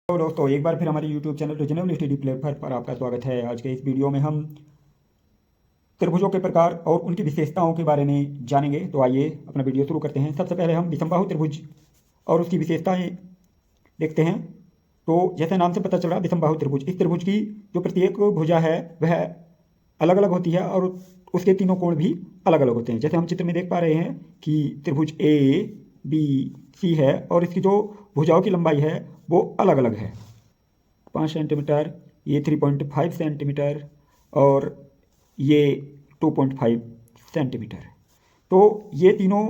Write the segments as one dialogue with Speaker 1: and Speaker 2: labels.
Speaker 1: तो दोस्तों एक बार फिर हमारे YouTube channel reasonable study platform पर आपका स्वागत है। आज के इस वीडियो में हम त्रिभुजों के प्रकार और उनकी विशेषताओं के बारे में जानेंगे। तो आइए अपना वीडियो शुरू करते हैं। सबसे पहले हम विषमबाहु त्रिभुज और उसकी विशेषताएं देखते हैं। तो जैसे नाम से पता चल रहा विषमबाहु त्रिभुज, इस त्रिभुज की जो प्रत्येक भुजा है वह अलग अलग होती है और उसके तीनों कोण भी अलग अलग होते हैं। जैसे हम चित्र में देख पा रहे हैं कि त्रिभुज ABC है और इसकी जो भुजाओं की लंबाई है वो अलग अलग है। 5 सेंटीमीटर, ये 3.5 सेंटीमीटर और ये 2.5 सेंटीमीटर। तो ये तीनों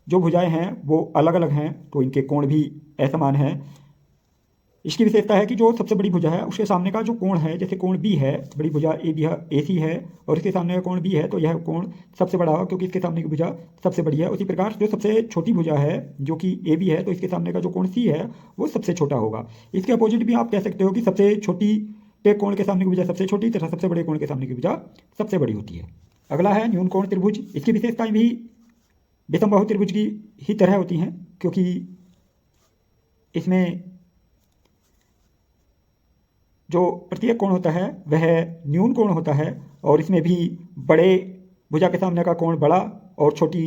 Speaker 1: जो भुजाएं हैं वो अलग अलग हैं, तो इनके कोण भी असमान हैं। इसकी विशेषता है कि जो सबसे बड़ी भुजा है उसके सामने का जो कोण है, जैसे कोण बी है, बड़ी भुजा AC है और इसके सामने का कोण बी है, तो यह कोण सबसे बड़ा होगा क्योंकि इसके सामने की भुजा सबसे बड़ी है। उसी प्रकार जो सबसे छोटी भुजा है जो कि AB है, तो इसके सामने का जो कोण C है वो सबसे छोटा होगा। इसके अपोजिट भी आप कह सकते हो कि सबसे छोटी पे कोण के सामने की भुजा सबसे छोटी तथा सबसे बड़े कोण के सामने की भुजा सबसे बड़ी होती है। अगला है न्यून कोण त्रिभुज। इसकी विशेषताएं भी विषमबाहु त्रिभुज की ही तरह होती हैं, क्योंकि इसमें जो प्रत्येक कोण होता है वह न्यून कोण होता है और इसमें भी बड़े भुजा के सामने का कोण बड़ा और छोटी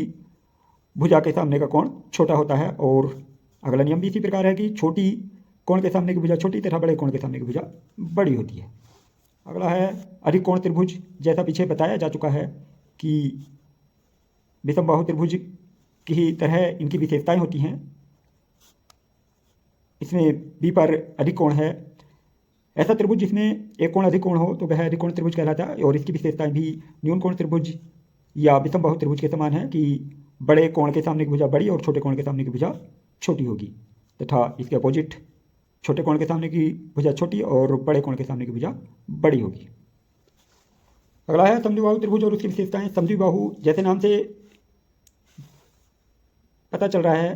Speaker 1: भुजा के सामने का कोण छोटा होता है। और अगला नियम भी इसी प्रकार है कि छोटी कोण के सामने की भुजा छोटी तथा बड़े कोण के सामने की भुजा बड़ी होती है। अगला है अधिक कोण त्रिभुज। जैसा पीछे बताया जा चुका है कि विषमबाहु त्रिभुज की ही तरह इनकी विशेषताएं होती हैं। इसमें B पर अधिक कोण है। ऐसा त्रिभुज जिसमें एक कोण अधिक कोण हो तो वह अधिक कोण त्रिभुज कहलाता है। और इसकी विशेषताएं भी न्यून कोण त्रिभुज या विषमबाहु त्रिभुज के समान है कि बड़े कोण के सामने की भुजा बड़ी और छोटे कोण के सामने की भुजा छोटी होगी, तथा इसके अपोजिट छोटे कोण के सामने की भुजा छोटी और बड़े कोण के सामने की भुजा बड़ी होगी। अगला है समद्विबाहु त्रिभुज और उसकी विशेषताएं। समद्विबाहु जैसे नाम से पता चल रहा है,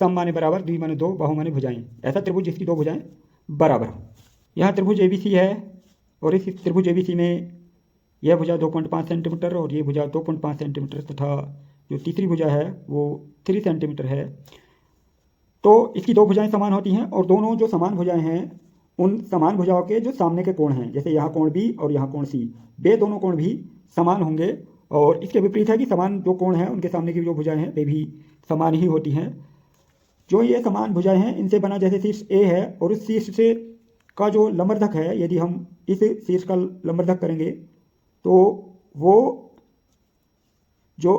Speaker 1: सम माने बराबर, द्वि माने दो, बाहु माने भुजाएं। ऐसा त्रिभुज जिसकी दो भुजाएं बराबर हो। यहाँ त्रिभुज ABC है और इस त्रिभुज ABC में यह भुजा 2.5 सेंटीमीटर और ये भुजा 2.5 सेंटीमीटर तथा जो तीसरी भुजा है वो 3 सेंटीमीटर है। तो इसकी दो भुजाएं समान होती हैं और दोनों जो समान भुजाएं हैं उन समान भुजाओं के जो सामने के कोण हैं, जैसे यहाँ कोण B और यहाँ कोण C, वे दोनों कोण भी समान होंगे। और इसके विपरीत है कि समान जो कोण हैं उनके सामने की जो भुजाएं हैं वे भी समान ही होती हैं। जो ये समान भुजाएं हैं इनसे बना जैसे शीर्ष A है और उस शीर्ष से का जो लंबरधक है, यदि हम इस शीर्ष का लंबरधक करेंगे तो वो जो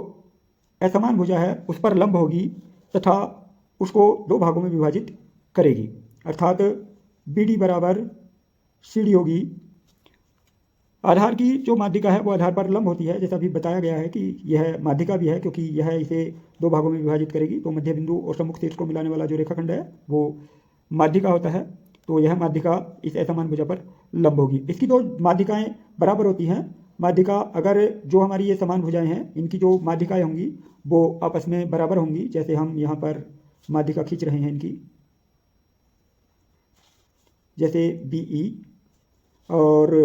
Speaker 1: असमान भुजा है उस पर लंब होगी तथा उसको दो भागों में विभाजित करेगी, अर्थात BD बराबर CD होगी। आधार की जो माध्यिका है वो आधार पर लंब होती है, जैसा भी बताया गया है कि यह माध्यिका भी है क्योंकि यह इसे दो भागों में विभाजित करेगी। तो मध्य बिंदु और सम्मुख शीर्ष को मिलाने वाला जो रेखाखंड है वो माध्यिका होता है। तो यह माध्यिका इस असमान भुजा पर लंब होगी। इसकी दो माध्यिकाएं बराबर होती हैं। माध्यिका अगर जो हमारी ये समान भुजाएं हैं इनकी जो माध्यिकाएं होंगी वो आपस में बराबर होंगी। जैसे हम यहाँ पर माध्यिका खींच रहे हैं इनकी, जैसे BE और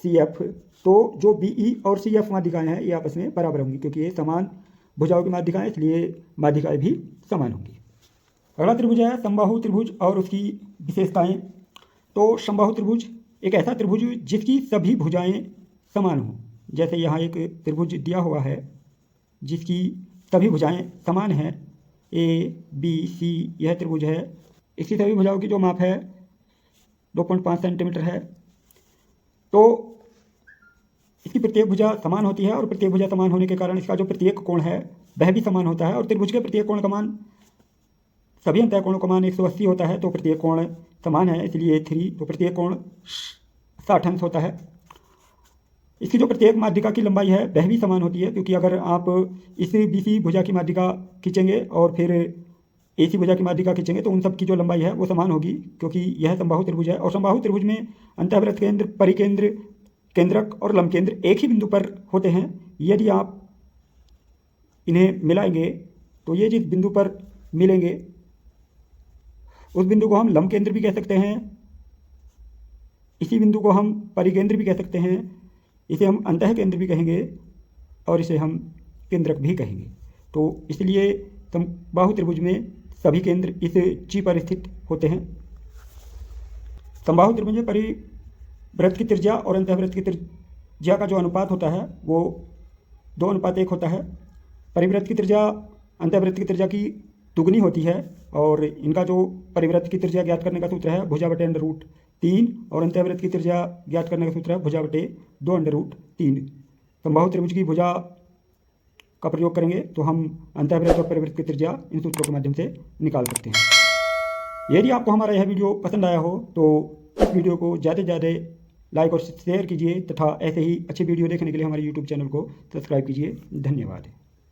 Speaker 1: CF, तो जो BE और CF माध्यिकाएं हैं ये आपस में बराबर होंगी क्योंकि ये समान भुजाओं की माध्यिकाएं, इसलिए माध्यिकाएं भी समान होंगी। अगला त्रिभुज है समबाहु त्रिभुज और उसकी विशेषताएं। तो समबाहु त्रिभुज एक ऐसा त्रिभुज जिसकी सभी भुजाएं समान हों। जैसे यहाँ एक त्रिभुज दिया हुआ है जिसकी सभी भुजाएं समान हैं, ABC यह त्रिभुज है। इसकी सभी भुजाओं की जो माप है 2.5 सेंटीमीटर है। तो इसकी प्रत्येक भुजा समान होती है और प्रत्येक भुजा समान होने के कारण इसका जो प्रत्येक कोण है वह भी समान होता है। और त्रिभुज के प्रत्येक कोण का मान, सभी अंतः कोणों का मान 180 होता है। तो प्रत्येक कोण समान है, इसलिए 3, तो प्रत्येक कोण 60 अंश होता है। इसकी जो प्रत्येक माध्यिका की लंबाई है वह भी समान होती है, क्योंकि अगर आप इस BC भुजा की माध्यिका खींचेंगे और फिर AC भुजा की माध्यिका खींचेंगे तो उन सब की जो लंबाई है वो समान होगी, क्योंकि यह समबाहु त्रिभुज है। और समबाहु त्रिभुज में अंतःवृत्त केंद्र, परिकेंद्र, केंद्रक और लंब केंद्र एक ही बिंदु पर होते हैं। यदि आप इन्हें मिलाएंगे तो ये जिस बिंदु पर मिलेंगे उस बिंदु को हम लंब केंद्र भी कह सकते हैं, इसी बिंदु को हम परिकेंद्र भी कह सकते हैं, इसे हम अंतः केंद्र भी कहेंगे और इसे हम केंद्रक भी कहेंगे। तो इसलिए समबाहु त्रिभुज में सभी केंद्र इस G पर स्थित होते हैं। समबाहु त्रिभुज में परिवृत्त की त्रिज्या और अंतःवृत्त की त्रिज्या का जो अनुपात होता है वो 2:1 होता है। परिवृत्त की त्रिज्या अंतःवृत्त की त्रिज्या की दुगनी होती है और इनका जो परिवृत्त की त्रिज्या ज्ञात करने का सूत्र है भुजा बटे √3 और अंतःवृत्त की त्रिज्या ज्ञात करने का सूत्र है भुजा बटे 2√3। समबाहु त्रिभुज की भुजा का प्रयोग करेंगे तो हम अंतःवृत्त और परिवृत्त की त्रिज्या इन सूत्रों के माध्यम से निकाल सकते हैं। यदि आपको हमारा यह वीडियो पसंद आया हो तो इस वीडियो को ज़्यादा से ज़्यादा लाइक और शेयर कीजिए तथा ऐसे ही अच्छे वीडियो देखने के लिए हमारे YouTube चैनल को सब्सक्राइब कीजिए। धन्यवाद।